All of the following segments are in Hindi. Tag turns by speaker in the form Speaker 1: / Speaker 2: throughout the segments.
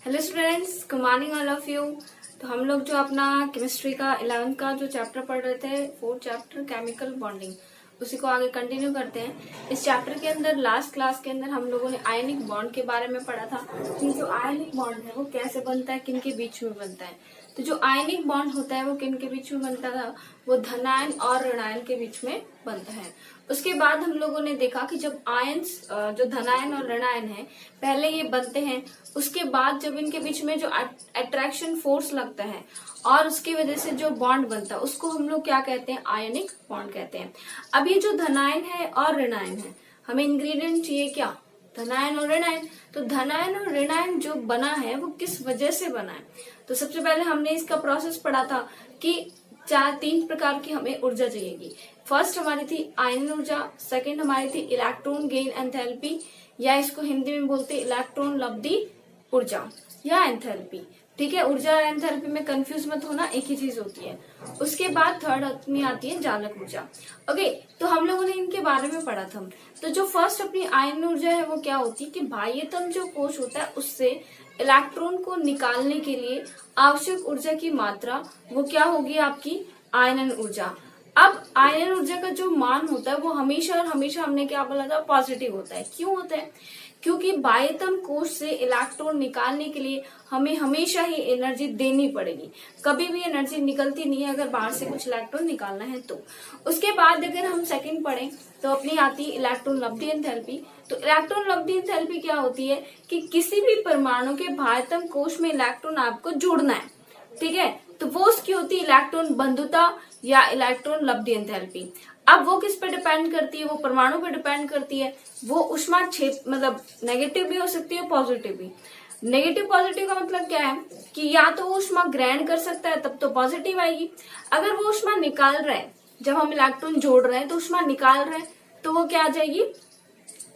Speaker 1: Hello students, good morning all of you. तो हम लोग जो अपना केमिस्ट्री का 11th का जो चैप्टर पढ़ रहे थे, 4th चैप्टर केमिकल बॉन्डिंग, उसी को आगे कंटिन्यू करते हैं। इस चैप्टर के अंदर लास्ट क्लास के अंदर हम लोगों ने आयनिक बॉन्ड के बारे में पढ़ा था कि जो आयनिक बॉन्ड है वो कैसे बनता है, किन के बीच में बनता है। तो जो आयनिक बॉन्ड होता है वो किन के बीच में बनता था, वो धनायन और ऋणायन के बीच में बनता है। उसके बाद हम लोगों ने देखा कि जब आयन्स जो धनायन और ऋणायन है पहले ये बनते हैं, उसके बाद जब इनके बीच में जो अट्रैक्शन फोर्स लगता है और उसकी वजह से जो बॉन्ड बनता है उसको हम लोग क्या कहते हैं, आयनिक बॉन्ड कहते हैं। अब ये जो धनायन है और ऋणायन है, हमें इंग्रेडिएंट चाहिए क्या, धनायन और ऋणायन। तो धनायन और ऋणायन जो बना है वो किस वजह से बना है। तो सबसे पहले हमने इसका प्रोसेस पढ़ा था कि तीन प्रकार की हमें ऊर्जा चाहिएगी। फर्स्ट हमारी थी आयन ऊर्जा, सेकंड हमारी थी इलेक्ट्रॉन गेन एंथैल्पी, या इसको हिंदी में बोलते हैं इलेक्ट्रॉन लब्धि ऊर्जा या एंथैल्पी। ठीक है, ऊर्जा और एंथैल्पी में कंफ्यूज मत होना, एक ही चीज होती है। उसके बाद थर्ड में आती है जालक ऊर्जा। ओके, तो हम लोगों ने इनके बारे में पढ़ा था। तो जो फर्स्ट अपनी आयन ऊर्जा है वो क्या होती है कि बाह्यतम जो कोश होता है उससे इलेक्ट्रॉन को निकालने के लिए आवश्यक ऊर्जा की मात्रा वो क्या होगी, आपकी आयनन ऊर्जा। अब आयनन ऊर्जा का जो मान होता है वो हमेशा और हमेशा हमने क्या बोला था, पॉजिटिव होता है। क्यों होता है? क्योंकि बाह्यतम कोश से इलेक्ट्रॉन निकालने के लिए हमें हमेशा ही एनर्जी देनी पड़ेगी, कभी भी एनर्जी निकलती नहीं है अगर बाहर से कुछ इलेक्ट्रॉन निकालना है तो। उसके बाद अगर हम सेकंड पढ़ें तो अपनी आती है इलेक्ट्रॉन लब्धि एंथैल्पी। तो इलेक्ट्रॉन लब्धि एंथैल्पी क्या होती है कि किसी भी परमाणु के बाह्यतम कोश में इलेक्ट्रॉन आपको जोड़ना है, ठीक है, तो वो उसकी होती है इलेक्ट्रॉन बंधुता या इलेक्ट्रॉन लब्धि एंथैल्पी। अब वो किस पे डिपेंड करती है, वो परमाणु पे डिपेंड करती है। वो ऊष्मा क्षेत्र मतलब नेगेटिव भी हो सकती है, पॉजिटिव भी। नेगेटिव पॉजिटिव का मतलब क्या है कि या तो वो ऊष्मा ग्रहण कर सकता है तब तो पॉजिटिव आएगी, अगर वो ऊष्मा निकाल रहा है, जब हम इलेक्ट्रॉन जोड़ रहे हैं तो ऊष्मा निकाल रहे हैं तो वो क्या आ जाएगी,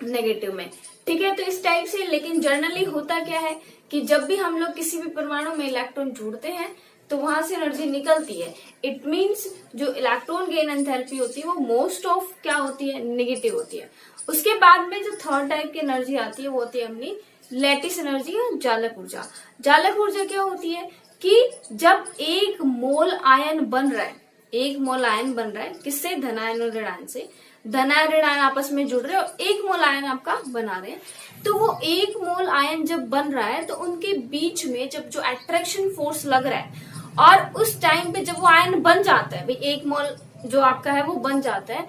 Speaker 1: नेगेटिव में। ठीक है, तो इस टाइप से। लेकिन जनरली होता क्या है कि जब भी हम लोग किसी भी परमाणु में इलेक्ट्रॉन जोड़ते हैं तो वहां से एनर्जी निकलती है। इट मींस जो इलेक्ट्रॉन गेन एंथैल्पी होती है वो मोस्ट ऑफ क्या होती है, नेगेटिव होती है। उसके बाद में जो थर्ड टाइप की एनर्जी आती है वो होती है अपनी लैटिस एनर्जी या जालक ऊर्जा। जालक ऊर्जा क्या होती है कि जब एक मोल आयन बन रहा है, एक मोल आयन बन रहा है किससे, धनायन और ऋणायन से। धनायन ऋणायन आपस में जुड़ रहे हैं और एक मोल आयन आपका बना रहे हैं। तो वो एक मोल आयन जब बन रहा है तो उनके बीच में जब जो अट्रैक्शन फोर्स लग रहा है और उस टाइम पे जब वो आयन बन जाता है, भाई एक मोल जो आपका है वो बन जाता है,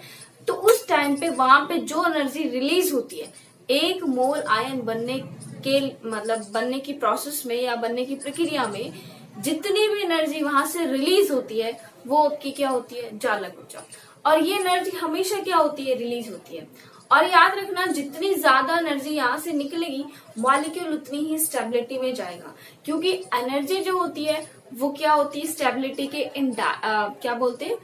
Speaker 1: तो उस टाइम पे वहां पे जो एनर्जी रिलीज होती है एक मोल आयन बनने के मतलब बनने की प्रोसेस में या बनने की प्रक्रिया में, जितनी भी एनर्जी वहां से रिलीज होती है वो आपकी क्या होती है, जालक ऊर्जा। और ये एनर्जी हमेशा क्या होती है, रिलीज होती है। और याद रखना, जितनी ज्यादा एनर्जी यहाँ से निकलेगी मॉलिक्यूल उतनी ही स्टेबिलिटी में जाएगा, क्योंकि एनर्जी जो होती है वो क्या होती है, स्टेबिलिटी के क्या बोलते हैं,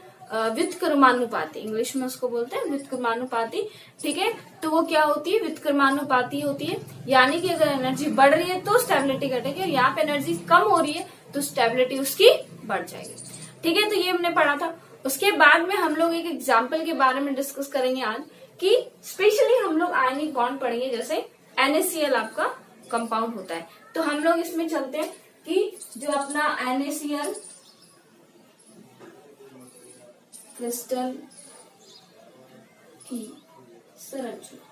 Speaker 1: व्युत्क्रमानुपाती, इंग्लिश में उसको बोलते हैं व्युत्क्रमानुपाती। ठीक है, तो वो क्या होती है, व्युत्क्रमानुपाती होती है। यानी कि अगर एनर्जी बढ़ रही है तो स्टेबिलिटी घटेगी और यहाँ पे एनर्जी कम हो रही है तो स्टेबिलिटी उसकी बढ़ जाएगी। ठीक है, तो ये हमने पढ़ा था। उसके बाद में हम लोग एक एग्जाम्पल के बारे में डिस्कस करेंगे आज कि स्पेशली हम लोग आयनिक बॉन्ड पढ़ेंगे, जैसे NaCl आपका कंपाउंड होता है। तो हम लोग इसमें चलते हैं कि जो अपना NaCl क्रिस्टल की संरचना,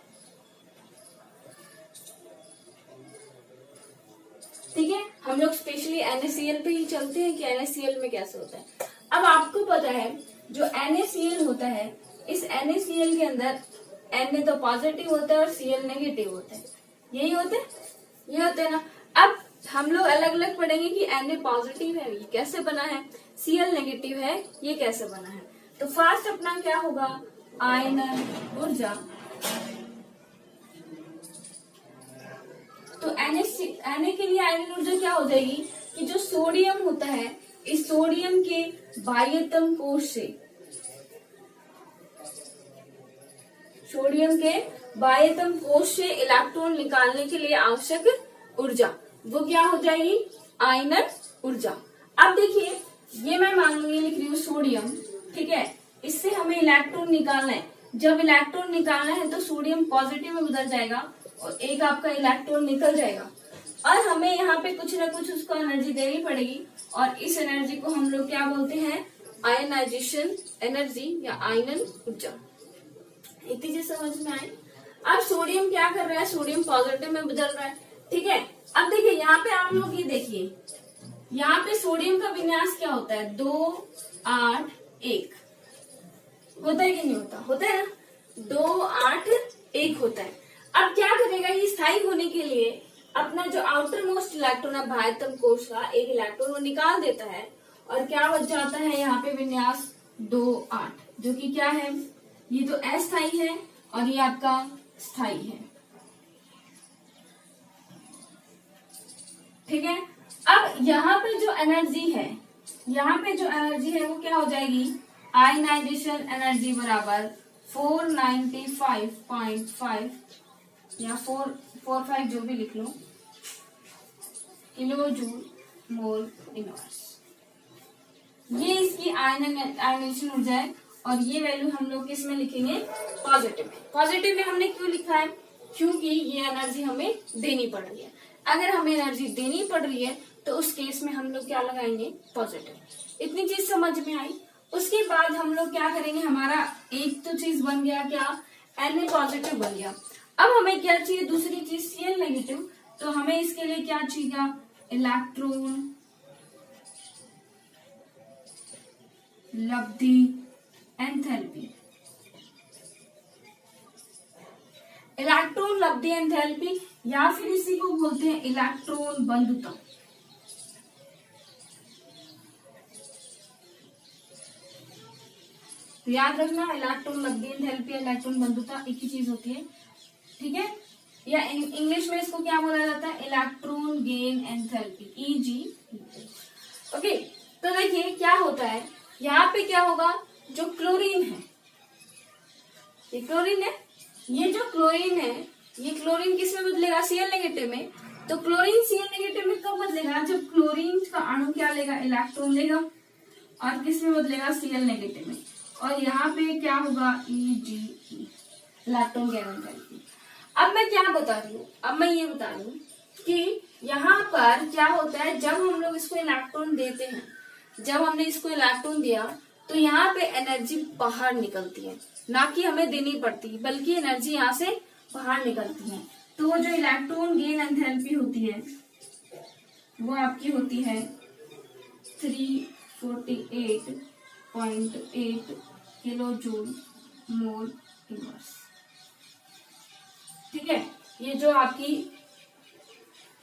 Speaker 1: ठीक है, हम लोग स्पेशली NaCl पे ही चलते हैं कि NaCl में कैसे होता है। अब आपको पता है जो NaCl होता है, इस NaCl के अंदर Na तो पॉजिटिव होता है और Cl नेगेटिव होता है, यही होता है, ये होता है ना। अब हम लोग अलग अलग पढ़ेंगे कि Na पॉजिटिव है ये कैसे बना है, Cl नेगेटिव है ये कैसे बना है। तो फर्स्ट अपना क्या होगा, आयनन ऊर्जा। तो Na के लिए आयनन ऊर्जा क्या हो जाएगी कि जो सोडियम होता है, इस सोडियम के बाह्यतम कोश से, सोडियम के बाह्यतम कोश से इलेक्ट्रॉन निकालने के लिए आवश्यक ऊर्जा वो क्या हो जाएगी, आयनन ऊर्जा। अब देखिए, ये मैं मान लूंगी लिख रही हूँ सोडियम, ठीक है, इससे हमें इलेक्ट्रॉन निकालना है। जब इलेक्ट्रॉन निकालना है तो सोडियम पॉजिटिव में बदल जाएगा और एक आपका इलेक्ट्रॉन निकल जाएगा। और हमें यहाँ पे कुछ ना कुछ उसको एनर्जी देनी पड़ेगी, और इस एनर्जी को हम लोग क्या बोलते हैं, आयनाइजेशन एनर्जी या आयनन ऊर्जा। इतनी चीज समझ में आई। अब सोडियम क्या कर रहा है, सोडियम पॉजिटिव में बदल रहा है, ठीक है। अब देखिए यहाँ पे आप लोग ये देखिए, यहाँ पे सोडियम का विन्यास क्या होता है, 2 8 1 होता है कि नहीं होता, होता है ना, 2 8 1 होता है। अब क्या करेगा, ये स्थायी होने के लिए अपना जो आउटर मोस्ट इलेक्ट्रॉन है बाह्यतम कोश का एक इलेक्ट्रॉन वो निकाल देता है, और क्या बच जाता है यहाँ पे विन्यास 2 8, जो कि क्या है, ये तो अस्थायी है और ये आपका स्थायी है, ठीक है। अब यहाँ पे जो एनर्जी है, यहाँ पे जो एनर्जी है वो क्या हो जाएगी, आयनाइजेशन एनर्जी बराबर 495.5 या 445 जो भी लिख लो किलो जूल मोल इनवर्स। ये इसकी आयनाइजेशन ऊर्जा है, और ये वैल्यू हम लोग किस में लिखेंगे, पॉजिटिव में। पॉजिटिव में हमने क्यों लिखा है, क्योंकि ये एनर्जी हमें देनी पड़ रही है। अगर हमें एनर्जी देनी पड़ रही है तो उस केस में हम लोग क्या लगाएंगे, पॉजिटिव। इतनी चीज समझ में आई। उसके बाद हम लोग क्या करेंगे, हमारा एक तो चीज बन गया क्या, Na पॉजिटिव बन गया। अब हमें क्या चाहिए, दूसरी चीज Cl नेगेटिव। तो हमें इसके लिए क्या चाहिए, इलेक्ट्रॉन लब्धि एंथैल्पी। इलेक्ट्रॉन लब्धि एंथैल्पी या फिर इसी को बोलते हैं इलेक्ट्रॉन बंधुता। तो याद रखना, इलेक्ट्रॉन लब्धि एंथैल्पी इलेक्ट्रॉन बंधुता एक ही चीज होती है, ठीक है। या इंग्लिश में इसको क्या बोला जाता है, electron gain enthalpy, EG। Okay, तो देखिए क्या होता है, यहाँ पे क्या होगा, जो क्लोरीन है, ये क्लोरीन है, ये जो क्लोरीन है ये क्लोरीन किस में बदलेगा, Cl नेगेटिव में। तो क्लोरीन Cl नेगेटिव में कब बदलेगा, जब क्लोरीन का अणु क्या लेगा, इलेक्ट्रॉन लेगा, और किस में बदलेगा, Cl नेगेटिव में। और यहाँ पे क्या होगा, EgE, इलेक्ट्रॉन गेन एंथैल्पी। अब मैं क्या बता रही हूँ, अब मैं ये बता रही हूँ कि यहाँ पर क्या होता है, जब हम लोग इसको इलेक्ट्रॉन देते हैं, जब हमने इसको इलेक्ट्रॉन दिया तो यहाँ पे एनर्जी बाहर निकलती है, ना कि हमें देनी पड़ती, बल्कि एनर्जी यहाँ से बाहर निकलती है। तो जो इलेक्ट्रॉन गेन एंथैल्पी होती है वो आपकी होती है 348.8 किलो जूल मोल इनवर्स, ठीक है। ये जो आपकी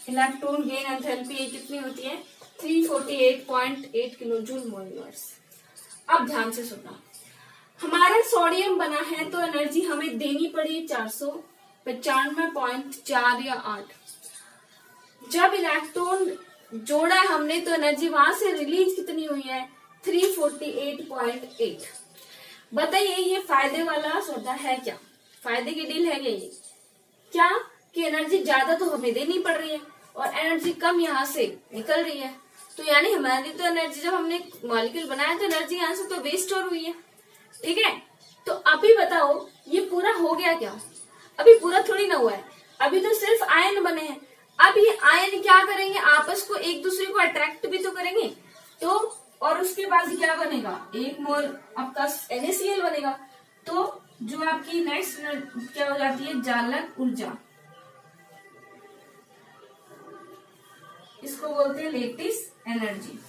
Speaker 1: इलेक्ट्रॉन गेन एंथैल्पी कितनी होती है, 348.8 किलो जूल मोल इनवर्स। अब ध्यान से सुनना, हमारा सोडियम बना है तो एनर्जी हमें देनी पड़ी 495.4 या 8। जब इलेक्ट्रॉन जोड़ा हमने तो एनर्जी वहां से रिलीज कितनी हुई है, 348.8। बताइए ये फायदे वाला सौदा है क्या, फायदे की डील है ये क्या, कि एनर्जी ज्यादा तो हमें देनी पड़ रही है और एनर्जी कम यहाँ से निकल रही है। तो यानी हमारी तो एनर्जी, जब हमने मॉलिक्यूल बनाया तो एनर्जी यहाँ से तो वेस्ट और हुई है, ठीक है। तो अभी बताओ ये पूरा हो गया क्या, अभी पूरा थोड़ी ना हुआ है, अभी तो सिर्फ आयन बने हैं। अब ये आयन क्या करेंगे, आपस को एक दूसरे को अट्रैक्ट भी तो करेंगे, तो और उसके बाद क्या बनेगा, 1 मोल आपका NaCl बनेगा। तो जो आपकी नेक्स्ट क्या हो जाती है, जालक ऊर्जा, इसको बोलते हैं लेटिस एनर्जी।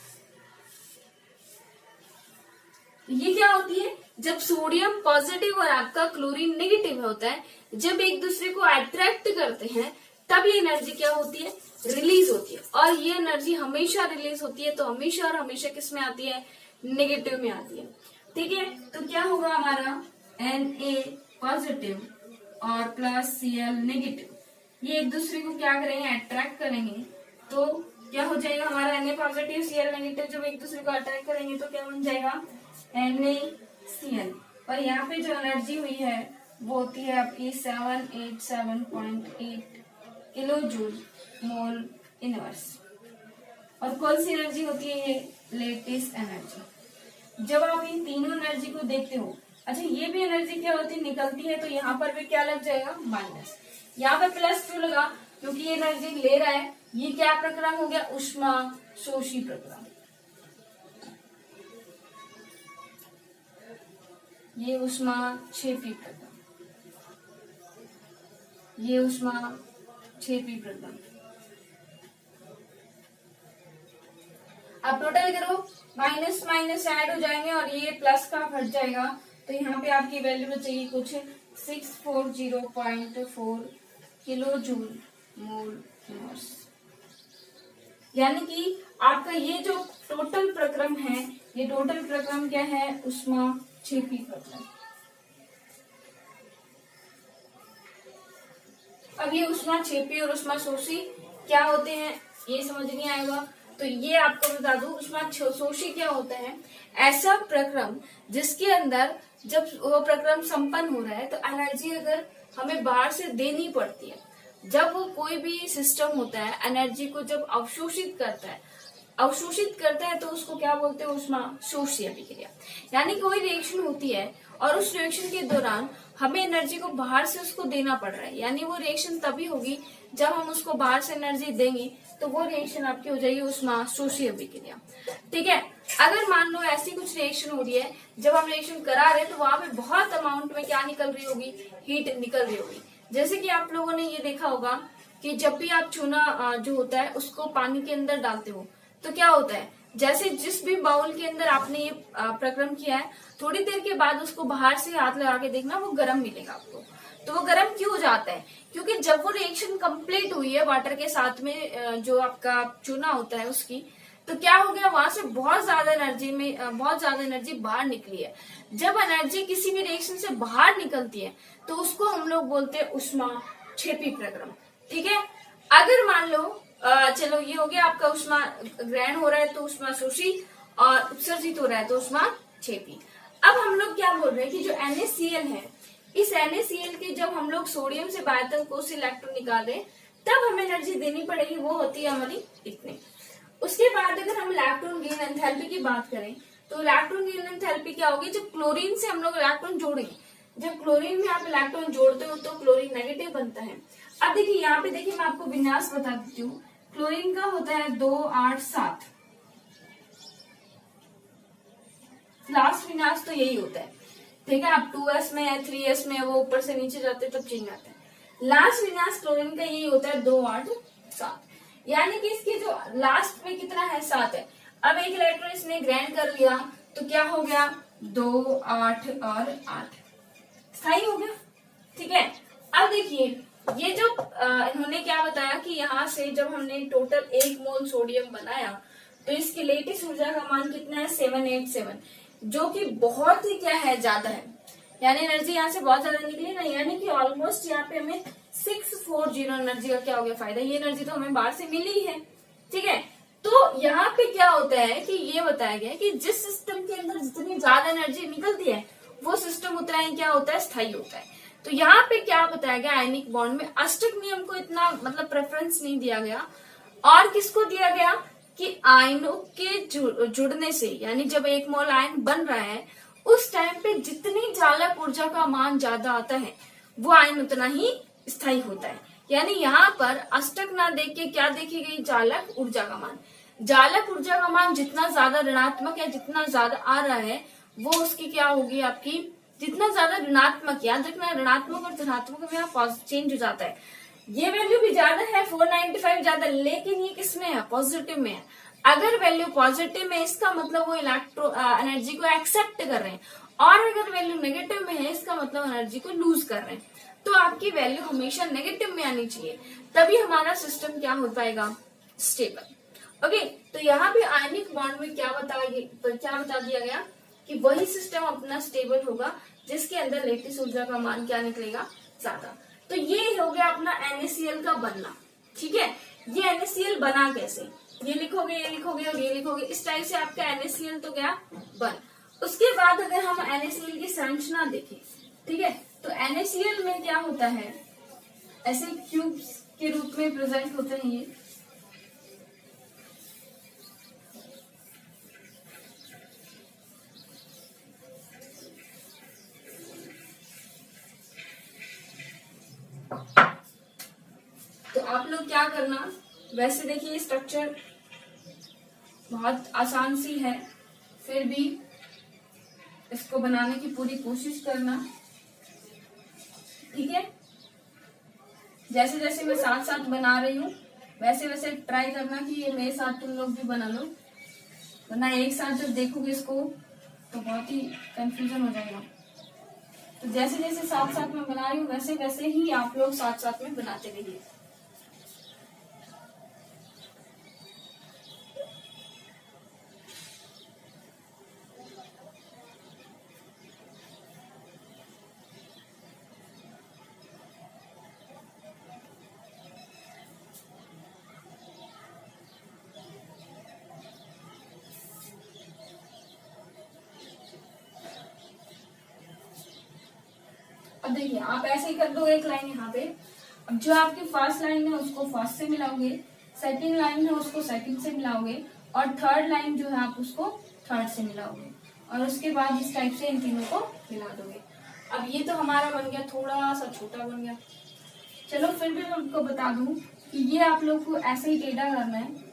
Speaker 1: ये क्या होती है, जब सोडियम पॉजिटिव और आपका क्लोरीन नेगेटिव होता है, जब एक दूसरे को अट्रैक्ट करते हैं तब ये एनर्जी क्या होती है, रिलीज होती है। और ये एनर्जी हमेशा रिलीज होती है तो हमेशा और हमेशा किस में आती है, नेगेटिव में आती है, ठीक है। तो क्या होगा हमारा Na पॉजिटिव और प्लस Cl नेगेटिव, ये एक दूसरे को क्या करेंगे, अट्रैक्ट करेंगे। तो क्या हो जाएगा हमारा Na पॉजिटिव Cl नेगेटिव, जब एक दूसरे को अट्रैक्ट करेंगे तो क्या बन जाएगा, NaCl। और यहाँ पे जो एनर्जी हुई है वो होती है आपकी 787.8 किलो जूल मोल इनवर्स। और कौन सी एनर्जी होती है, ये लेटिस एनर्जी। जब आप इन तीनों एनर्जी को देखते हो, अच्छा ये भी एनर्जी क्या होती है, निकलती है, तो यहाँ पर भी क्या लग जाएगा, माइनस। यहाँ पे प्लस क्यों लगा, क्योंकि ये एनर्जी ले रहा है ये क्या प्रक्रम हो गया? ऊष्मा शोषी प्रक्रम। ये ऊष्मा क्षेपी प्रक्रम, ये ऊष्मा क्षेपी प्रक्रम। अब टोटल करो, माइनस माइनस ऐड हो जाएंगे और ये प्लस का हट जाएगा, तो यहाँ पे आपकी वैल्यू बचेगी कुछ 640.4 किलो जूल मोल मास। यानी कि आपका ये जो टोटल प्रक्रम है, ये टोटल प्रक्रम क्या है? ऊष्मा क्षेपी प्रक्रम। अब ये ऊष्मा क्षेपी और ऊष्मा शोषी क्या होते हैं ये समझ नहीं आएगा, तो ये आपको बता दूं, ऊष्मा शोषी क्या होता है? ऐसा प्रक्रम जिसके अंदर जब वो प्रक्रम संपन्न हो रहा है तो एनर्जी अगर हमें बाहर से देनी पड़ती है। जब वो कोई भी सिस्टम होता है एनर्जी को जब अवशोषित करता है तो उसको क्या बोलते हैं? ऊष्मा शोषी अभिक्रिया। यानी कोई रिएक्शन होती है और उस रिएक्शन के दौरान हमें एनर्जी को बाहर से उसको देना पड़ रहा है, यानी वो रिएक्शन तभी होगी जब हम उसको बाहर से एनर्जी देंगे, तो वो रिएक्शन आपकी हो जाएगी ऊष्मा शोषी अभिक्रिया। ठीक है, अगर मान लो ऐसी कुछ रिएक्शन हो रही है, जब हम रिएक्शन करा रहे हैं तो वहां पे बहुत अमाउंट में क्या निकल रही होगी? हीट निकल रही होगी। जैसे कि आप लोगों ने ये देखा होगा कि जब भी आप चूना जो होता है उसको पानी के अंदर डालते हो तो क्या होता है? जैसे जिस भी बाउल के अंदर आपने ये प्रक्रम किया है, थोड़ी देर के बाद उसको बाहर से हाथ लगा के देखना, वो गर्म मिलेगा आपको। तो वो गर्म क्यों हो जाता है? क्योंकि जब वो रिएक्शन कंप्लीट हुई है वाटर के साथ में जो आपका चूना होता है उसकी, तो क्या हो गया? वहां से बहुत ज्यादा एनर्जी बाहर निकली है। जब एनर्जी किसी भी रिएक्शन से बाहर निकलती है तो उसको हम लोग बोलते हैं ऊष्मा क्षेपी प्रक्रम। ठीक है, अगर मान लो चलो ये हो गया आपका ऊष्मा ग्रहण हो रहा है तो ऊष्मा शोषी, और उत्सर्जित हो रहा है तो ऊष्मा क्षेपी। अब हम लोग क्या बोल रहे हैं कि जो NaCl है, इस NaCl के जब हम लोग सोडियम से बायतन कोष इलेक्ट्रॉन निकाले तब हमें एनर्जी देनी पड़ेगी, वो होती है हमारी इतनी। उसके बाद अगर हम इलेक्ट्रॉन गेन एंथैल्पी की बात करें तो इलेक्ट्रॉन गेन एंथैल्पी क्या होगी? जब क्लोरीन से हम लोग इलेक्ट्रॉन जोड़ेंगे, जब क्लोरीन में आप इलेक्ट्रॉन जोड़ते हो तो क्लोरीन नेगेटिव बनता है। अब देखिए यहाँ पे देखिए मैं आपको विन्यास बता देती हूँ। क्लोरीन का होता है 2 8 7, लास्ट विन्यास तो यही होता है। ठीक है, अब 2s में है 3s में वो ऊपर से नीचे जाते तब चेंज आता है। लास्ट विन्यास क्लोरीन का यही होता है 2 8 7, यानी कि इसके जो लास्ट में कितना है? 7 है। अब एक इलेक्ट्रॉन इसने ग्रहण कर लिया तो क्या हो गया? 2 8 और 8 स्थायी हो गया। ठीक है, अब देखिए ये जो इन्होंने क्या बताया कि यहाँ से जब हमने टोटल 1 मोल सोडियम बनाया तो इसकी लेटेस्ट ऊर्जा का मान कितना है? 787, जो कि बहुत ही क्या है? ज्यादा है। यानी एनर्जी यहाँ से बहुत ज्यादा निकली ना, यानी कि ऑलमोस्ट यहाँ पे हमें 640 एनर्जी का क्या हो गया? फायदा। ये एनर्जी तो हमें बाहर से मिली ही है। ठीक है, तो यहाँ पे क्या होता है कि ये बताया गया कि जिस सिस्टम के अंदर जितनी ज्यादा एनर्जी निकलती है वो सिस्टम उतना ही क्या होता है? स्थायी होता है। तो यहाँ पे क्या बताया गया? आयनिक बॉन्ड में अष्टक नियम को इतना मतलब प्रेफरेंस नहीं दिया गया, और किसको दिया गया कि आयनों के जुड़ने से, यानी जब 1 मोल आयन बन रहा है उस टाइम पे जितनी चालक ऊर्जा का मान ज्यादा आता है वो आयन उतना ही स्थायी होता है। यानी यहाँ पर अष्टक ना देख के क्या देखी गई? चालक ऊर्जा का मान। चालक ऊर्जा का मान जितना ज्यादा ऋणात्मक या जितना ज्यादा आ रहा है वो उसकी क्या होगी? आपकी जितना ज्यादा ऋणात्मक, याद रखना ऋणात्मक और धनात्मक में यहाँ चेंज हो जाता है। ये वैल्यू भी ज्यादा है 495 ज्यादा, लेकिन ये किसमें है? पॉजिटिव में है। अगर वैल्यू पॉजिटिव में इसका मतलब वो इलेक्ट्रो एनर्जी को एक्सेप्ट कर रहे हैं, और अगर वैल्यू नेगेटिव में है इसका मतलब एनर्जी को लूज कर रहे हैं। तो आपकी वैल्यू हमेशा नेगेटिव में आनी चाहिए, तभी हमारा सिस्टम क्या हो पाएगा? स्टेबल। ओके, तो यहाँ पे आयनिक बॉन्ड में क्या बता दिया गया कि वही सिस्टम अपना स्टेबल होगा जिसके अंदर लेटेस्ट ऊर्जा का मान क्या निकलेगा? ज्यादा। तो ये हो गया अपना NaCl का बनना। ठीक है, ये NaCl बना कैसे? ये लिखोगे, ये लिखोगे और ये लिखोगे, इस टाइप से आपका NaCl तो गया बन। उसके बाद अगर हम NaCl की संरचना देखें, ठीक है, तो NaCl में क्या होता है? ऐसे क्यूब्स के रूप में प्रेजेंट होते हैं ये। तो आप लोग क्या करना, वैसे देखिए स्ट्रक्चर बहुत आसान सी है, फिर भी इसको बनाने की पूरी कोशिश करना, ठीक है। जैसे जैसे मैं साथ साथ बना रही हूँ वैसे वैसे ट्राई करना कि ये मेरे साथ तुम लोग भी बना लो, वरना एक साथ जब देखोगे इसको तो बहुत ही कंफ्यूजन हो जाएगा। तो जैसे जैसे साथ साथ में बना रही हूँ वैसे वैसे ही आप लोग साथ साथ में बनाते रहिए। अब देखिए आप ऐसे ही कर दो, एक लाइन यहाँ पे। अब जो आपकी फर्स्ट लाइन है उसको फर्स्ट से मिलाओगे, सेकंड लाइन है उसको सेकंड से मिलाओगे, और थर्ड लाइन जो है आप उसको थर्ड से मिलाओगे, और उसके बाद इस टाइप से इन तीनों को मिला दोगे। अब ये तो हमारा बन गया, थोड़ा सा छोटा बन गया। चलो फिर भी मैं आपको बता दूं कि ये आप लोग को ऐसे ही टेढ़ा करना है,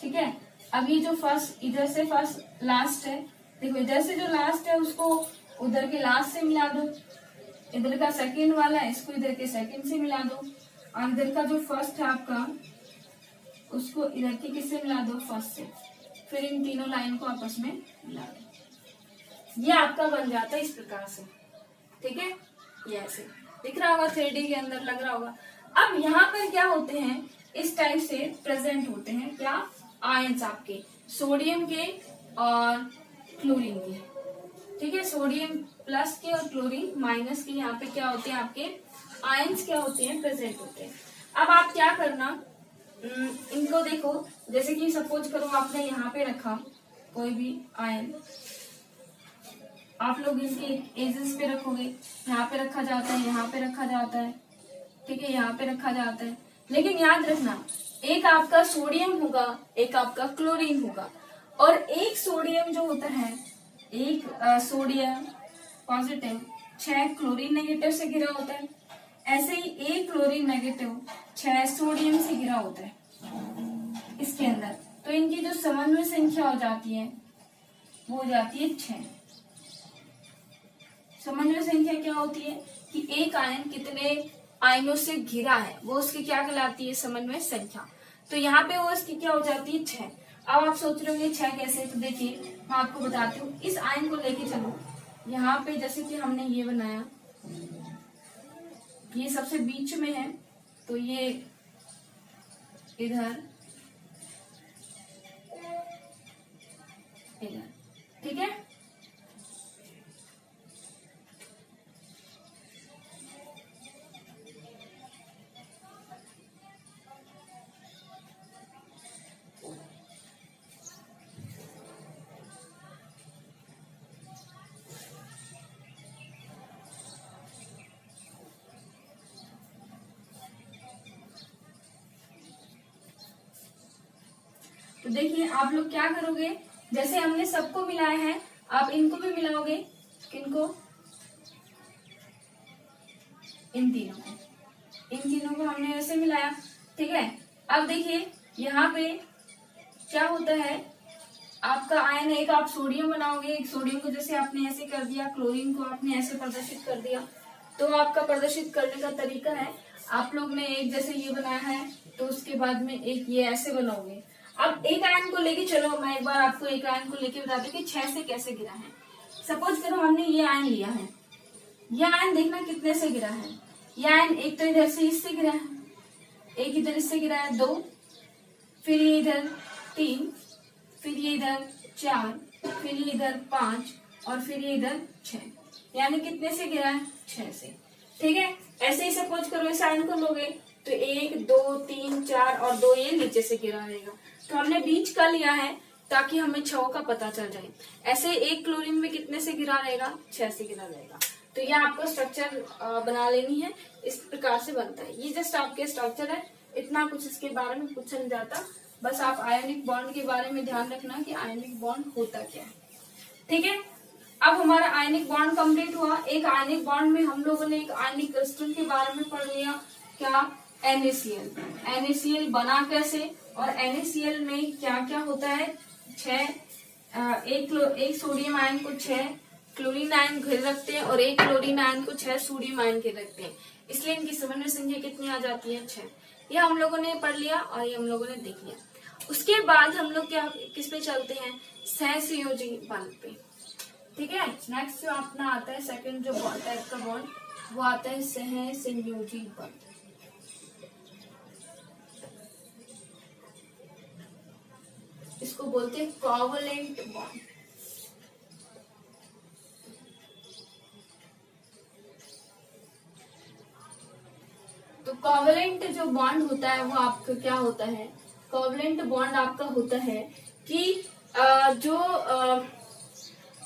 Speaker 1: ठीक है। अब ये जो फर्स्ट इधर से फर्स्ट लास्ट है, देखो इधर से जो लास्ट है उसको उधर के लास्ट से मिला दो, इधर का सेकंड वाला है इसको इधर के सेकंड से मिला दो, और इधर का जो फर्स्ट है आपका उसको इधर के किससे मिला दो, फर्स्ट से। फिर इन तीनों लाइन को आपस में मिला दो। ये आपका बन जाता है इस प्रकार से, ठीक है। ये ऐसे दिख रहा होगा, 3D के अंदर लग रहा होगा। अब यहाँ पर क्या होते हैं, इस टाइप से प्रेजेंट होते हैं क्या, आयंस आपके सोडियम के और क्लोरीन के, ठीक है। सोडियम प्लस के और क्लोरीन माइनस के यहाँ पे क्या होते हैं, आपके आयंस क्या होते हैं, प्रेजेंट होते हैं। अब आप क्या करना, इनको देखो, जैसे कि सपोज करो आपने यहाँ पे रखा कोई भी आयन, आप लोग इनके एजेस पे रखोगे, यहाँ पे रखा जाता है, यहाँ पे रखा जाता है, ठीक है, यहाँ पे रखा जाता है। लेकिन याद रखना एक आपका सोडियम होगा, एक आपका क्लोरीन होगा, और एक सोडियम जो होता है, एक सोडियम पॉजिटिव 6 क्लोरीन नेगेटिव से घिरा होता है, ऐसे ही एक क्लोरीन नेगेटिव 6 सोडियम से घिरा होता है इसके अंदर। तो इनकी जो समन्वय संख्या हो जाती है वो हो जाती है 6। समन्वय संख्या क्या होती है कि एक आयन कितने आयनों से घिरा है, वो उसकी क्या कहलाती है, समन्वय संख्या। तो यहाँ पे वो इसकी क्या हो जाती है, 6। अब आप सोच रहे होंगे 6 कैसे, तो देखिए मैं आपको बताती हूँ। इस आयन को लेके चलो, यहाँ पे जैसे कि हमने ये बनाया, ये सबसे बीच में है, तो ये इधर इधर, ठीक है। तो देखिए आप लोग क्या करोगे, जैसे हमने सबको मिलाया है आप इनको भी मिलाओगे, किनको, इन तीनों को हमने ऐसे मिलाया, ठीक है। अब देखिए यहाँ पे क्या होता है, आपका आयन एक आप सोडियम बनाओगे, एक सोडियम को जैसे आपने ऐसे कर दिया, क्लोरीन को आपने ऐसे प्रदर्शित कर दिया। तो आपका प्रदर्शित करने का तरीका है, आप लोग ने एक जैसे ये बनाया है तो उसके बाद में एक ये ऐसे बनाओगे। अब एक आयन को लेके चलो, मैं एक बार आपको एक आयन को लेके बताती हूँ कि 6 से कैसे गिरा है। सपोज करो हमने ये आयन लिया है, ये आयन देखना कितने से गिरा है। ये आयन एक तो इधर से इससे गिरा है, एक इधर इससे गिरा है 2, फिर ये इधर 3, फिर ये इधर 4, फिर ये इधर 5, और फिर ये इधर 6, यानी कितने से गिरा है, 6 से, ठीक है। ऐसे ही सपोज करो इस आयन को लोगे तो 1 2 3 4 और 2 ये नीचे से गिरा रहेगा। तो हमने बीच का लिया है ताकि हमें 6 का पता चल जाए। ऐसे एक क्लोरीन में कितने से गिरा रहेगा, 6 से गिरा रहेगा। तो ये आपको स्ट्रक्चर बना लेनी है, इस प्रकार से बनता है। ये जस्ट आपके स्ट्रक्चर है, इतना कुछ इसके बारे में पूछा नहीं जाता। बस आप आयनिक बॉन्ड के बारे में ध्यान रखना कि आयनिक बॉन्ड होता क्या है, ठीक है। अब हमारा आयनिक बॉन्ड कंप्लीट हुआ। एक आयनिक बॉन्ड में हम लोगों ने एक आयनिक क्रिस्टल के बारे में पढ़ लिया, क्या, NaCl। NaCl बना कैसे और NaCl में क्या क्या होता है, एक सोडियम आयन को 6 क्लोरीन आयन घेर रखते हैं और एक क्लोरीन आयन को 6 सोडियम आयन घेर रखते हैं, इसलिए इनकी समन्वय संख्या कितनी आ जाती है, 6। ये हम लोगों ने पढ़ लिया और ये हम लोगों ने देख लिया। उसके बाद हम लोग क्या किस पे चलते हैं, सहसंयोजी बंध पे। ठीक है, नेक्स्ट जो अपना आता है सेकंड जो टाइप का बॉन्ड, वो आता है सहसंयोजी बंध। इसको बोलते हैं कोवलेंट बॉन्ड। तो कोवलेंट जो बॉन्ड होता है वो आपका क्या होता है, कोवलेंट बॉन्ड आपका होता है कि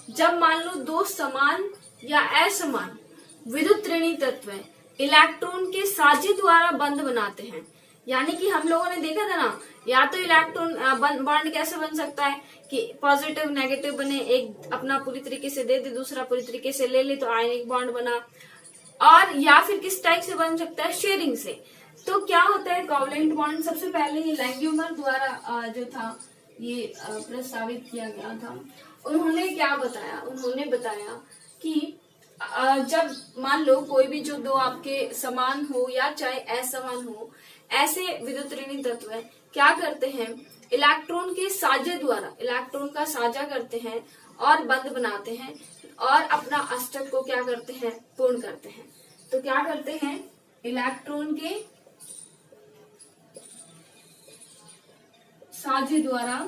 Speaker 1: जब मान लो दो समान या असमान विद्युत ऋणी तत्व इलेक्ट्रॉन के साझे द्वारा बंध बनाते हैं। यानी कि हम लोगों ने देखा था ना, या तो इलेक्ट्रॉन बॉन्ड कैसे बन सकता है कि पॉजिटिव नेगेटिव बने, एक अपना पूरी तरीके से दे दे, दूसरा पूरी तरीके से ले ले, तो आयनिक बॉन्ड बना। और या फिर किस टाइप से बन सकता है, शेयरिंग से। तो क्या होता है कोवलेंट बॉन्ड, सबसे पहले ये लैंग्यूमर द्वारा जो था ये प्रस्तावित किया गया था। उन्होंने क्या बताया, उन्होंने बताया कि जब मान लो कोई भी जो दो आपके समान हो या चाहे असमान हो, ऐसे विद्युत ऋणी तत्व क्या करते हैं, इलेक्ट्रॉन के साझे द्वारा इलेक्ट्रॉन का साझा करते हैं और बंध बनाते हैं और अपना अष्टक को क्या करते हैं, पूर्ण करते हैं। तो क्या करते हैं, इलेक्ट्रॉन के साझे द्वारा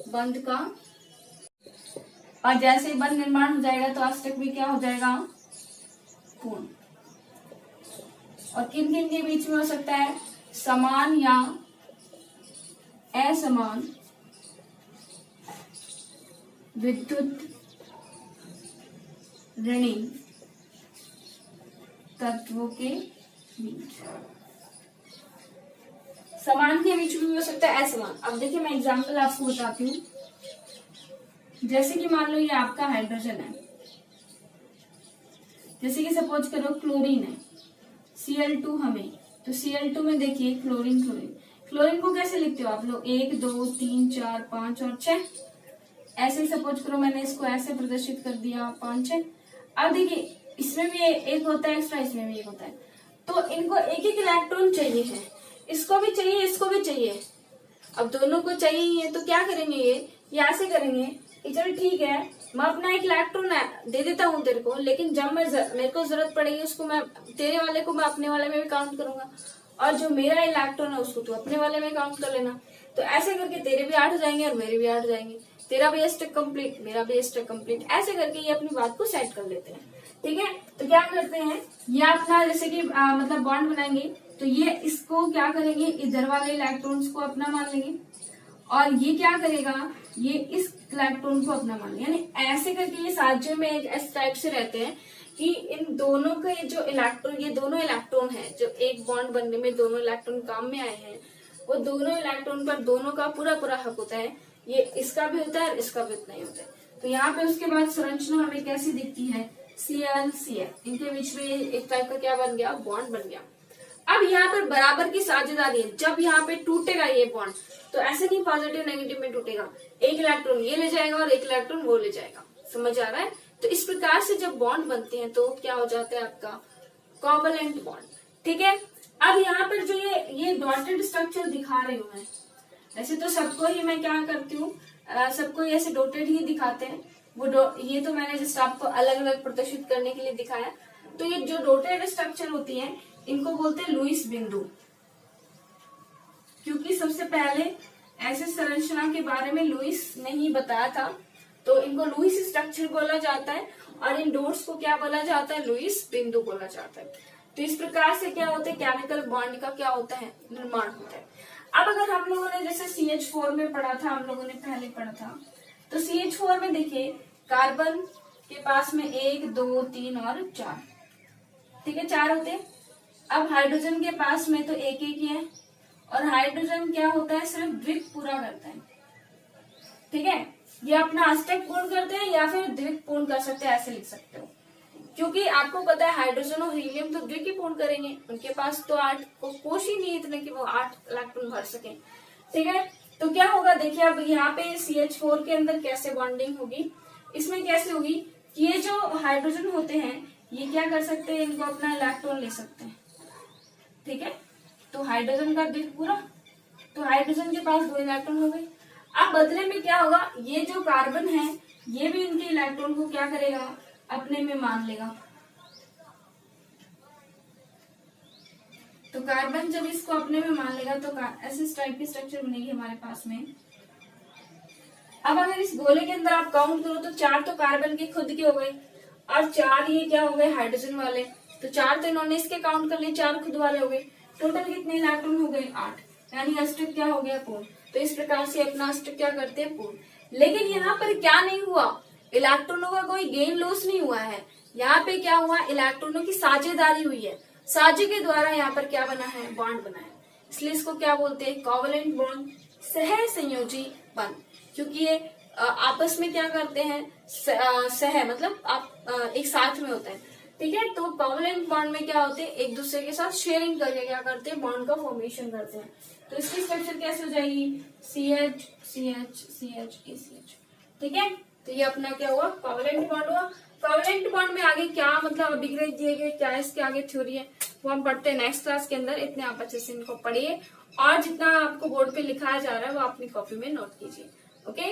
Speaker 1: बंध का, और जैसे बंध निर्माण हो जाएगा तो अष्टक भी क्या हो जाएगा, पूर्ण। और किन किन के बीच में हो सकता है, समान या असमान विद्युत ऋणी तत्वों के बीच, समान के बीच में भी हो सकता है असमान। अब देखिए मैं एग्जांपल आपको बताती हूँ। जैसे कि मान लो ये आपका हाइड्रोजन है, जैसे कि सपोज करो क्लोरीन है, Cl2 हमें, तो Cl2 में देखिए क्लोरीन, क्लोरीन को कैसे लिखते हो आप लोग, 1 2 3 4 5 और 6, ऐसे ही सपोज करो मैंने इसको ऐसे प्रदर्शित कर दिया 5 6। अब देखिए इसमें भी एक होता है एक्स्ट्रा, इसमें भी एक होता है, तो इनको एक एक इलेक्ट्रॉन चाहिए है, इसको भी चाहिए इसको भी चाहिए। अब दोनों को चाहिए ही है तो क्या करेंगे, ये ऐसे करेंगे कि चलो ठीक है मैं अपना एक इलेक्ट्रॉन दे देता हूँ तेरे को, लेकिन जब मेरे को जरूरत पड़ेगी उसको मैं, तेरे वाले को मैं अपने वाले में भी काउंट करूंगा, और जो मेरा इलेक्ट्रॉन है उसको तू अपने वाले में काउंट कर लेना। तो ऐसे करके तेरे भी 8 हो जाएंगे और मेरे भी 8 हो जाएंगे, तेरा भी अष्टक कंप्लीट, मेरा भी अष्टक कंप्लीट। ऐसे करके ये अपनी बात को सेट कर लेते हैं। ठीक है, तो क्या करते हैं, ये अपना जैसे कि मतलब बॉन्ड बनाएंगे, तो ये इसको क्या करेंगे, इधर वाले इलेक्ट्रॉन्स को अपना मान लेंगे, और ये क्या करेगा, ये इस इलेक्ट्रॉन को अपना मान लेंगे। यानी ऐसे करके ये साझे में इस टाइप से रहते हैं कि इन दोनों का जो इलेक्ट्रॉन, ये दोनों इलेक्ट्रॉन है जो एक बॉन्ड बनने में दोनों इलेक्ट्रॉन काम में आए हैं, वो दोनों इलेक्ट्रॉन पर दोनों का पूरा पूरा हक होता है। ये इसका भी होता है और इसका भी उतना ही होता है। तो यहाँ पे उसके बाद संरचना हमें कैसी दिखती है, Cl Cl, इनके बीच में एक टाइप का क्या बन गया, बॉन्ड बन गया। अब यहाँ पर बराबर की साझेदारी है। जब यहाँ पे टूटेगा ये बॉन्ड, तो ऐसे नहीं पॉजिटिव नेगेटिव में टूटेगा, एक इलेक्ट्रॉन ये ले जाएगा और एक इलेक्ट्रॉन वो ले जाएगा। समझ आ रहा है? तो इस प्रकार से जब बॉन्ड बनते हैं तो क्या हो जाता है आपका कोवलेंट बॉन्ड। ठीक है, अब यहाँ पर जो ये डॉटेड स्ट्रक्चर दिखा रही हूँ मैं, वैसे तो सबको ही मैं क्या करती हूँ, सबको ऐसे डॉटेड ही दिखाते हैं। ये तो मैंने जस्ट आपको अलग अलग प्रदर्शित करने के लिए दिखाया। तो ये जो डॉटेड स्ट्रक्चर होती है इनको बोलते हैं लुईस बिंदु, क्योंकि सबसे पहले ऐसे संरचना के बारे में लुईस ने ही बताया था, तो इनको लुईस स्ट्रक्चर बोला जाता है और इन डॉट्स को क्या बोला जाता है, लुईस बिंदु बोला जाता है। तो इस प्रकार से क्या होता है, केमिकल बॉन्ड का क्या होता है, निर्माण होता है। अब अगर हम लोगों ने जैसे CH4 में पढ़ा था, हम लोगों ने पहले पढ़ा था, तो CH4 में देखिए कार्बन के पास में 1 2 3 और 4, ठीक है, 4 होते हैं। अब हाइड्रोजन के पास में तो एक ही है, और हाइड्रोजन क्या होता है, सिर्फ द्वित्व पूरा करता है। ठीक है, ये अपना अष्टक पूर्ण करते हैं या फिर द्विक पूर्ण कर सकते हैं, ऐसे लिख सकते हो। क्योंकि आपको पता है हाइड्रोजन और हीलियम तो द्विक ही पूर्ण करेंगे, उनके पास तो 8 कोश ही नहीं इतने कि वो 8 इलेक्ट्रॉन भर सके। ठीक है, तो क्या होगा देखिए अब यहाँ पे CH4 के अंदर कैसे बॉन्डिंग होगी, इसमें कैसे होगी कि ये जो हाइड्रोजन होते हैं ये क्या कर सकते हैं, इनको अपना इलेक्ट्रॉन ले सकते हैं। ठीक है, तो हाइड्रोजन का द्विक पूरा, तो हाइड्रोजन के पास 2 इलेक्ट्रॉन हो गए। अब बदले में क्या होगा, ये जो कार्बन है ये भी इनके इलेक्ट्रॉन को क्या करेगा, अपने में मान लेगा। तो कार्बन जब इसको अपने में मान लेगा तो ऐसे टाइप की स्ट्रक्चर बनेगी हमारे पास में। अब अगर इस गोले के अंदर आप काउंट करो तो 4 तो कार्बन के खुद के हो गए और 4 ये क्या हो गए हाइड्रोजन वाले, तो 4 तो इन्होंने इसके काउंट कर लिए, 4 खुद वाले हो गए। टोटल कितने इलेक्ट्रॉन हो गए 8, यानी अष्टक क्या हो गया पूर्ण। तो इस प्रकार से अपना अष्टक क्या करते हैं पूर्ण। लेकिन यहाँ पर क्या नहीं हुआ, इलेक्ट्रॉनों का कोई गेन लॉस नहीं हुआ है, यहाँ पे क्या हुआ इलेक्ट्रॉनों की साझेदारी हुई है, साझे के द्वारा यहाँ पर क्या बना है बॉन्ड बना है, इसलिए इसको क्या बोलते हैं कोवलेंट बॉन्ड, सह संयोजी बंध। क्योंकि ये आपस में क्या करते हैं सह मतलब आप एक साथ में होता है। ठीक है, तो कोवलेंट बॉन्ड में क्या होते हैं एक दूसरे के साथ शेयरिंग करके क्या करते हैं बॉन्ड का फॉर्मेशन करते हैं। तो इसकी स्ट्रक्चर कैसे हो जाएगी CH CH CH ACH। ठीक है, तो ये अपना क्या हुआ कोवलेंट बॉन्ड हुआ। कोवलेंट बॉन्ड में आगे क्या मतलब अभिग्रह दिए गए, क्या इसके आगे थ्योरी है वो हम पढ़ते हैं नेक्स्ट क्लास के अंदर। इतने आप अच्छे से इनको पढ़िए और जितना आपको बोर्ड पे लिखाया जा रहा है वो अपनी कॉपी में नोट कीजिए। ओके।